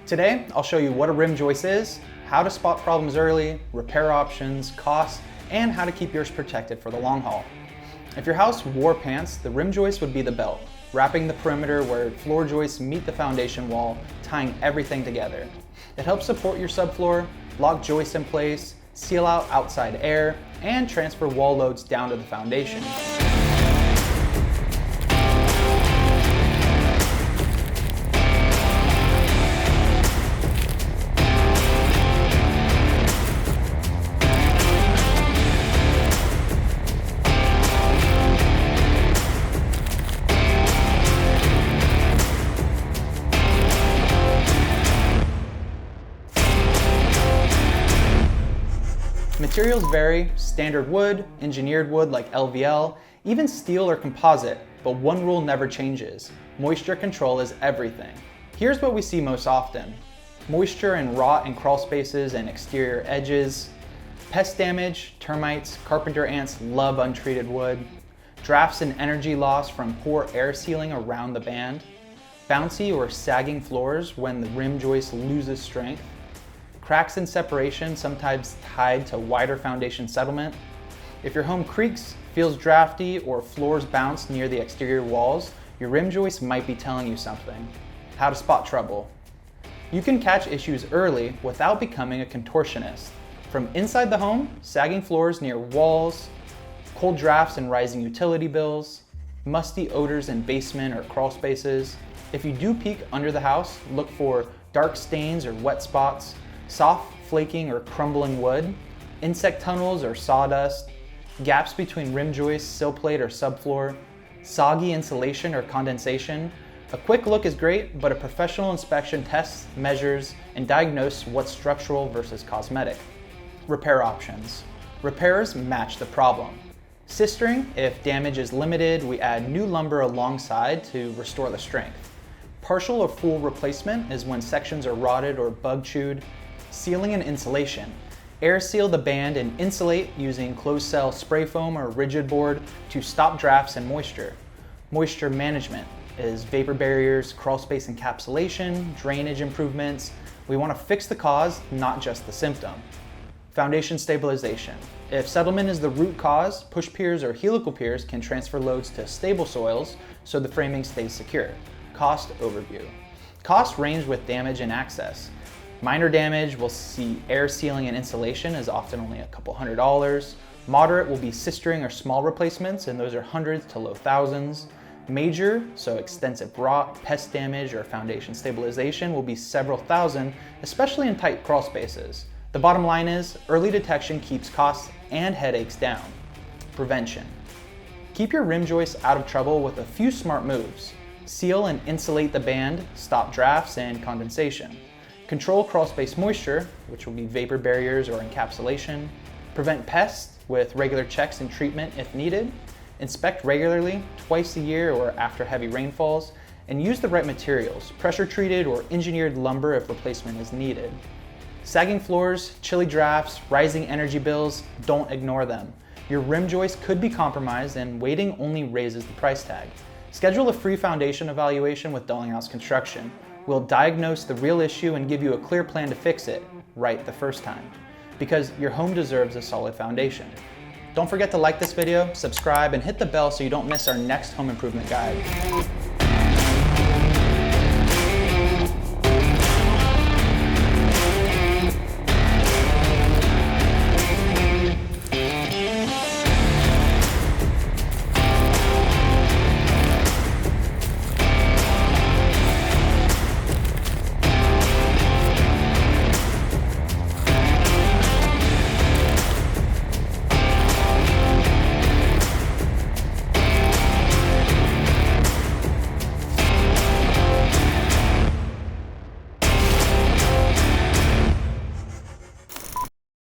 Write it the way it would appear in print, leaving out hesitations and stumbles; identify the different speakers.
Speaker 1: Today, I'll show you what a rim joist is, how to spot problems early, repair options, costs, and how to keep yours protected for the long haul. If your house wore pants, the rim joist would be the belt, wrapping the perimeter where floor joists meet the foundation wall, tying everything together. It helps support your subfloor, lock joists in place, seal out outside air, and transfer wall loads down to the foundation. Materials vary: standard wood, engineered wood like LVL, even steel or composite, but one rule never changes: moisture control is everything. Here's what we see most often: moisture in rot and crawl spaces and exterior edges, pest damage, termites, carpenter ants love untreated wood, drafts and energy loss from poor air sealing around the band, bouncy or sagging floors when the rim joist loses strength, cracks in separation, sometimes tied to wider foundation settlement. If your home creaks, feels drafty, or floors bounce near the exterior walls, your rim joist might be telling you something. How to spot trouble. You can catch issues early without becoming a contortionist. From inside the home, sagging floors near walls, cold drafts and rising utility bills, musty odors in basement or crawl spaces. If you do peek under the house, look for dark stains or wet spots, soft flaking or crumbling wood, insect tunnels or sawdust, gaps between rim joists, sill plate or subfloor, soggy insulation or condensation. A quick look is great, but a professional inspection tests, measures, and diagnoses what's structural versus cosmetic. Repair options. Repairs match the problem. Sistering: if damage is limited, we add new lumber alongside to restore the strength. Partial or full replacement is when sections are rotted or bug chewed. Sealing and insulation: air seal the band and insulate using closed cell spray foam or rigid board to stop drafts and moisture. Moisture management is vapor barriers, crawl space encapsulation, drainage improvements. We want to fix the cause, not just the symptom. Foundation stabilization: if settlement is the root cause, push piers or helical piers can transfer loads to stable soils so the framing stays secure. Cost overview. Costs range with damage and access. Minor damage will see air sealing and insulation is often only a couple $100s. Moderate will be sistering or small replacements, and those are hundreds to low thousands. Major, so extensive rot, pest damage, or foundation stabilization, will be several thousand, especially in tight crawl spaces. The bottom line is, early detection keeps costs and headaches down. Prevention. Keep your rim joists out of trouble with a few smart moves. Seal and insulate the band, stop drafts and condensation. Control crawl space moisture, which will be vapor barriers or encapsulation. Prevent pests with regular checks and treatment if needed. Inspect regularly, twice a year or after heavy rainfalls, and use the right materials, pressure treated or engineered lumber if replacement is needed. Sagging floors, chilly drafts, rising energy bills, don't ignore them. Your rim joist could be compromised, and waiting only raises the price tag. Schedule a free foundation evaluation with Darlinghouse Construction. We'll diagnose the real issue and give you a clear plan to fix it right the first time, because your home deserves a solid foundation. Don't forget to like this video, subscribe, and hit the bell so you don't miss our next home improvement guide.